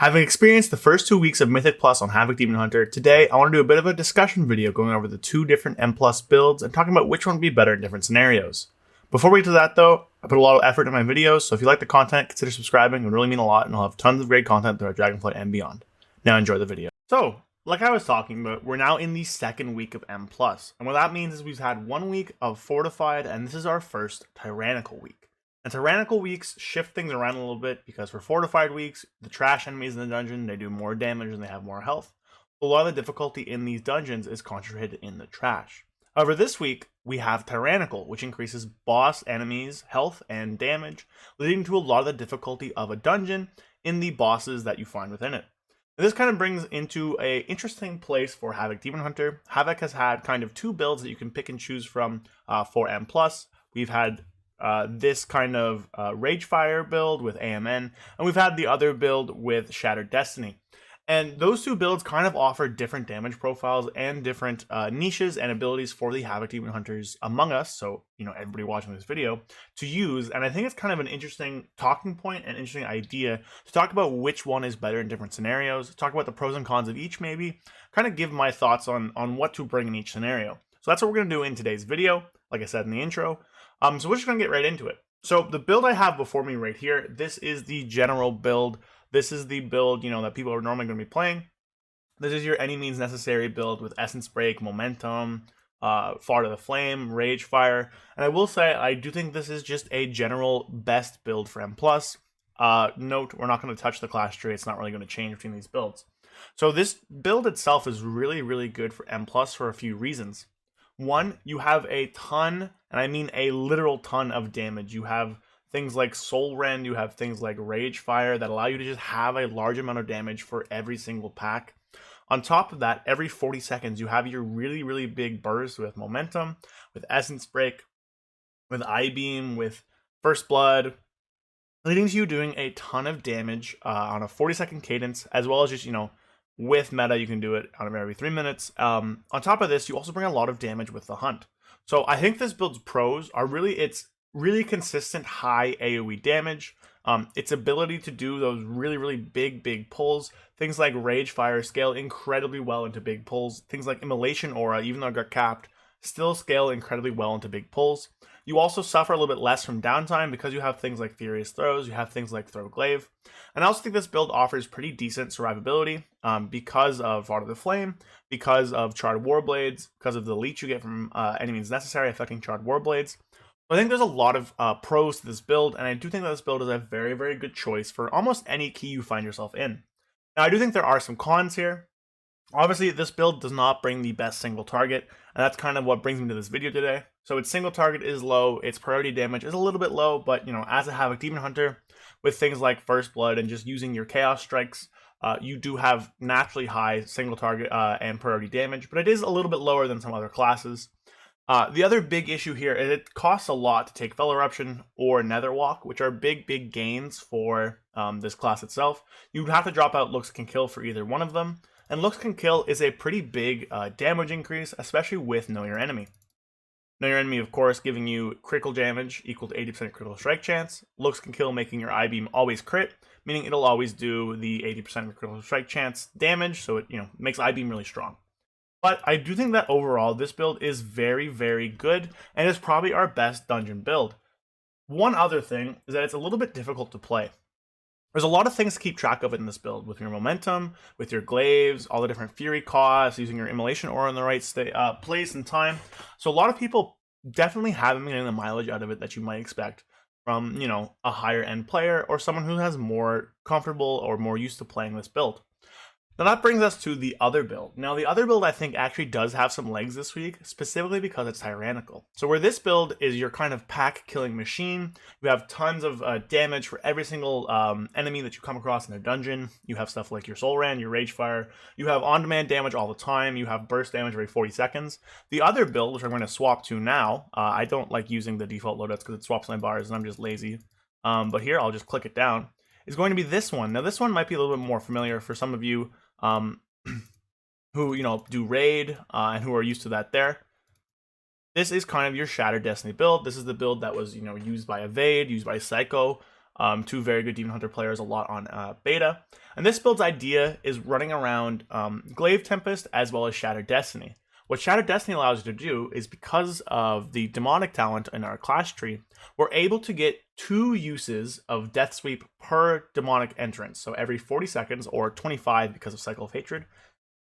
Having experienced the first 2 weeks of Mythic Plus on Havoc Demon Hunter, today I want to do a bit of a discussion video going over the two different M Plus builds and talking about which one would be better in different scenarios. Before we get to that though, I put a lot of effort in my videos, so if you like the content, consider subscribing. It would really mean a lot, and I'll have tons of great content throughout Dragonflight and beyond. Now enjoy the video. So, like I was talking about, we're now in the second week of M Plus, and what that means is we've had 1 week of Fortified, and this is our first Tyrannical week. And Tyrannical weeks shift things around a little bit because for Fortified weeks, the trash enemies in the dungeon, they do more damage and they have more health. A lot of the difficulty in these dungeons is concentrated in the trash. However, this week, we have Tyrannical, which increases boss enemies' health and damage, leading to a lot of the difficulty of a dungeon in the bosses that you find within it. And this kind of brings into an interesting place for Havoc Demon Hunter. Havoc has had kind of two builds that you can pick and choose from for M+. We've had this kind of Ragefire build with AMN, and we've had the other build with Shattered Destiny. And those two builds kind of offer different damage profiles and different niches and abilities for the Havoc Demon Hunters among us, so, you know, everybody watching this video, to use. And I think it's kind of an interesting talking point and interesting idea to talk about which one is better in different scenarios, talk about the pros and cons of each maybe, kind of give my thoughts on what to bring in each scenario. So that's what we're going to do in today's video, like I said in the intro. So we're just going to get right into it. So the build I have before me right here, this is the general build. This is the build, you know, that people are normally going to be playing. This is your any means necessary build with Essence Break, Momentum, Fodder the Flame, Ragefire. And I will say, I do think this is just a general best build for M+. Note, we're not going to touch the class tree. It's not really going to change between these builds. So this build itself is really, really good for M+, for a few reasons. One, you have a ton, and I mean a literal ton of damage. You have things like Soul Rend, you have things like Ragefire that allow you to just have a large amount of damage for every single pack. On top of that, every 40 seconds, you have your really, really big burst with Momentum, with Essence Break, with I-Beam, with First Blood, leading to you doing a ton of damage on a 40-second cadence, as well as just, you know, with meta, you can do it out of every 3 minutes. On top of this, you also bring a lot of damage with the Hunt. So I think this build's pros are it's really consistent high AoE damage. Its ability to do those really, really big pulls. Things like Ragefire scale incredibly well into big pulls. Things like Immolation Aura, even though it got capped, still scale incredibly well into big pulls. You also suffer a little bit less from downtime because you have things like Furious Throws, you have things like Throw Glaive. And I also think this build offers pretty decent survivability because of Fodder the Flame, because of Charred Warblades, because of the leech you get from any means necessary affecting Charred Warblades. I think there's a lot of pros to this build, and I do think that this build is a very, very good choice for almost any key you find yourself in. Now, I do think there are some cons here. Obviously, this build does not bring the best single target, and that's kind of what brings me to this video today. So its single target is low, its priority damage is a little bit low, but, you know, as a Havoc Demon Hunter, with things like First Blood and just using your Chaos Strikes, you do have naturally high single target and priority damage, but it is a little bit lower than some other classes. The other big issue here is it costs a lot to take Fell Eruption or Netherwalk, which are big gains for this class itself. You'd have to drop out Looks Can Kill for either one of them, and Looks Can Kill is a pretty big damage increase, especially with Know Your Enemy. Know Your Enemy, of course, giving you critical damage equal to 80% critical strike chance. Looks Can Kill making your I-Beam always crit, meaning it'll always do the 80% critical strike chance damage, so it, you know, makes I-Beam really strong. But I do think that overall, this build is very, very good, and is probably our best dungeon build. One other thing is that it's a little bit difficult to play. There's a lot of things to keep track of in this build, with your Momentum, with your Glaives, all the different Fury costs, using your Immolation Aura in the right place and time. So a lot of people definitely haven't been getting the mileage out of it that you might expect from, you know, a higher end player or someone who has more comfortable or more used to playing this build. Now that brings us to the other build. Now the other build I think actually does have some legs this week, specifically because it's Tyrannical. So where this build is your kind of pack killing machine, you have tons of damage for every single enemy that you come across in a dungeon. You have stuff like your Soul Rend, your Ragefire, you have on-demand damage all the time, you have burst damage every 40 seconds. The other build, which I'm going to swap to now, I don't like using the default loadouts because it swaps my bars and I'm just lazy. But here, I'll just click it down, is going to be this one. Now this one might be a little bit more familiar for some of you who, you know, do raid and who are used to that there. This is kind of your Shattered Destiny build. This is the build that was, you know, used by Evade, used by Psycho, two very good Demon Hunter players a lot on beta. And this build's idea is running around Glaive Tempest as well as Shattered Destiny. What Shattered Destiny allows you to do is, because of the demonic talent in our class tree, we're able to get 2 uses of Death Sweep per demonic entrance. So every 40 seconds, or 25 because of Cycle of Hatred,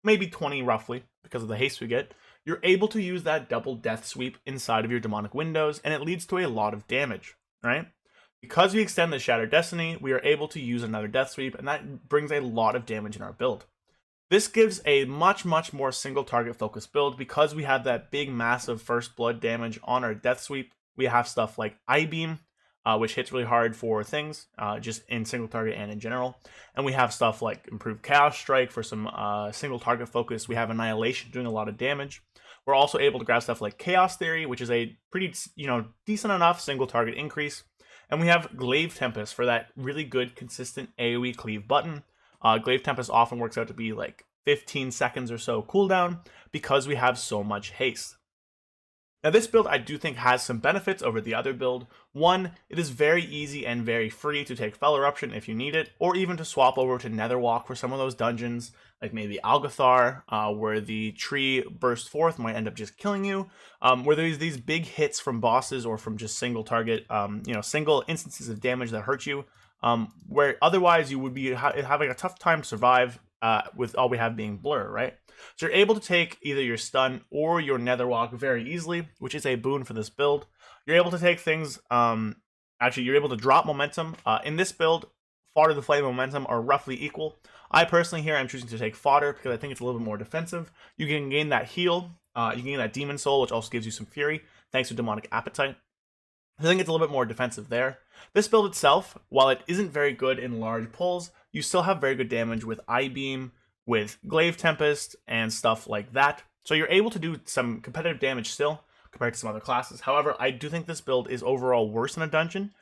maybe 20 roughly because of the haste we get, you're able to use that double Death Sweep inside of your demonic windows, and it leads to a lot of damage, right? Because we extend the Shattered Destiny, we are able to use another Death Sweep, and that brings a lot of damage in our build. This gives a much more single target focused build. Because we have that big massive first blood damage on our Death Sweep, we have stuff like I-Beam, which hits really hard for things, just in single target and in general. And we have stuff like improved Chaos Strike for some single target focus. We have Annihilation doing a lot of damage. We're also able to grab stuff like Chaos Theory, which is a pretty, decent enough single target increase. And we have Glaive Tempest for that really good, consistent AoE cleave button. Glaive Tempest often works out to be like 15 seconds or so cooldown because we have so much haste. Now this build I do think has some benefits over the other build. One, it is very easy and very free to take Fell Eruption if you need it, or even to swap over to Netherwalk for some of those dungeons, like maybe Algathar, where the tree burst forth might end up just killing you, where there's these big hits from bosses or from just single target, single instances of damage that hurt you, where otherwise you would be having a tough time to survive with all we have being Blur, right? So you're able to take either your stun or your Netherwalk very easily, which is a boon for this build. You're able to take things, you're able to drop momentum. In this build, Fodder the Flame momentum are roughly equal. I personally here am choosing to take Fodder because I think it's a little bit more defensive. You can gain that heal, you can gain that Demon Soul, which also gives you some Fury, thanks to Demonic Appetite. I think it's a little bit more defensive there. This build itself, while it isn't very good in large pulls, you still have very good damage with I-Beam, with Glaive Tempest, and stuff like that. So you're able to do some competitive damage still, compared to some other classes. However, I do think this build is overall worse in a dungeon,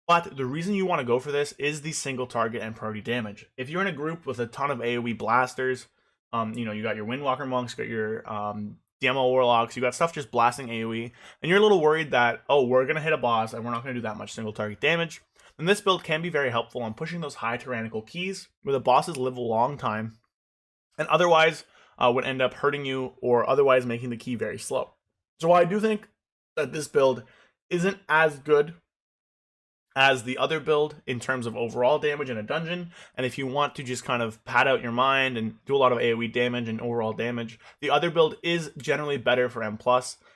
but the reason you want to go for this is the single target and priority damage. If you're in a group with a ton of AoE blasters, you got your Windwalker Monks, you got your DMO Warlocks, you got stuff just blasting AoE, and you're a little worried that, oh, we're going to hit a boss and we're not going to do that much single target damage, then this build can be very helpful on pushing those high tyrannical keys, where the bosses live a long time, and otherwise would end up hurting you or otherwise making the key very slow. So while I do think that this build isn't as good as the other build in terms of overall damage in a dungeon, and if you want to just kind of pad out your mind and do a lot of AoE damage and overall damage, the other build is generally better for M+.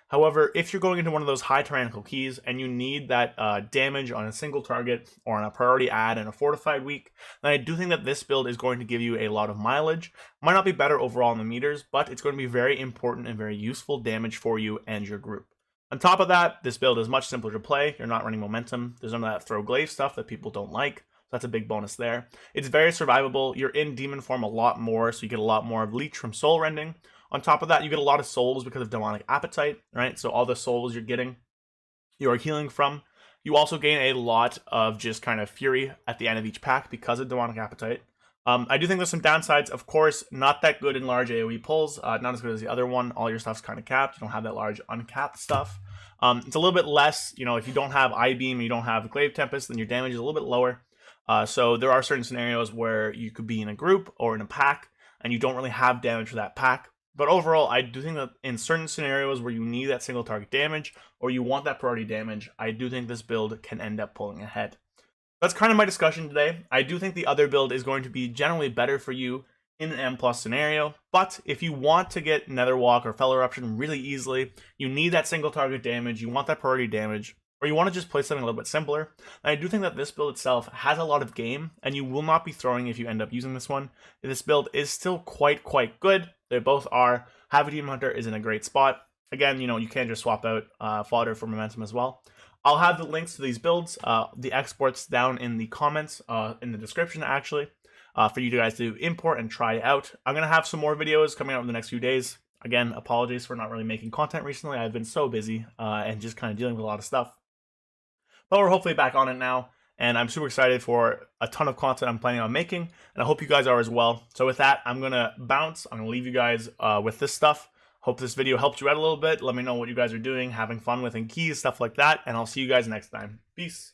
However, if you're going into one of those high tyrannical keys and you need that damage on a single target or on a priority add in a fortified week, then I do think that this build is going to give you a lot of mileage. Might not be better overall in the meters, but it's going to be very important and very useful damage for you and your group. On top of that, this build is much simpler to play. You're not running momentum. There's none of that throw glaive stuff that people don't like. So that's a big bonus there. It's very survivable. You're in demon form a lot more, so you get a lot more of leech from soul rending. On top of that, you get a lot of souls because of demonic appetite, right? So all the souls you're getting, you are healing from. You also gain a lot of just kind of fury at the end of each pack because of demonic appetite. I do think there's some downsides. Of course, not that good in large AoE pulls. Not as good as the other one. All your stuff's kind of capped. You don't have that large uncapped stuff. It's a little bit less, if you don't have I-Beam and you don't have Glaive Tempest, then your damage is a little bit lower. So there are certain scenarios where you could be in a group or in a pack and you don't really have damage for that pack. But overall, I do think that in certain scenarios where you need that single target damage or you want that priority damage, I do think this build can end up pulling ahead. That's kind of my discussion today. I do think the other build is going to be generally better for you in an M+ scenario, but if you want to get Netherwalk or Fell Eruption really easily, you need that single target damage, you want that priority damage, or you want to just play something a little bit simpler, and I do think that this build itself has a lot of game, and you will not be throwing if you end up using this one. This build is still quite good. They both are. Havoc Demon Hunter is in a great spot. Again, you can't just swap out Fodder for momentum as well. I'll have the links to these builds, the exports down in the comments, in the description actually, for you guys to import and try out. I'm going to have some more videos coming out in the next few days. Again, apologies for not really making content recently. I've been so busy and just kind of dealing with a lot of stuff. But we're hopefully back on it now, and I'm super excited for a ton of content I'm planning on making, and I hope you guys are as well. So with that, I'm going to bounce. I'm going to leave you guys with this stuff. Hope this video helped you out a little bit. Let me know what you guys are doing, having fun with and keys, stuff like that, and I'll see you guys next time. Peace.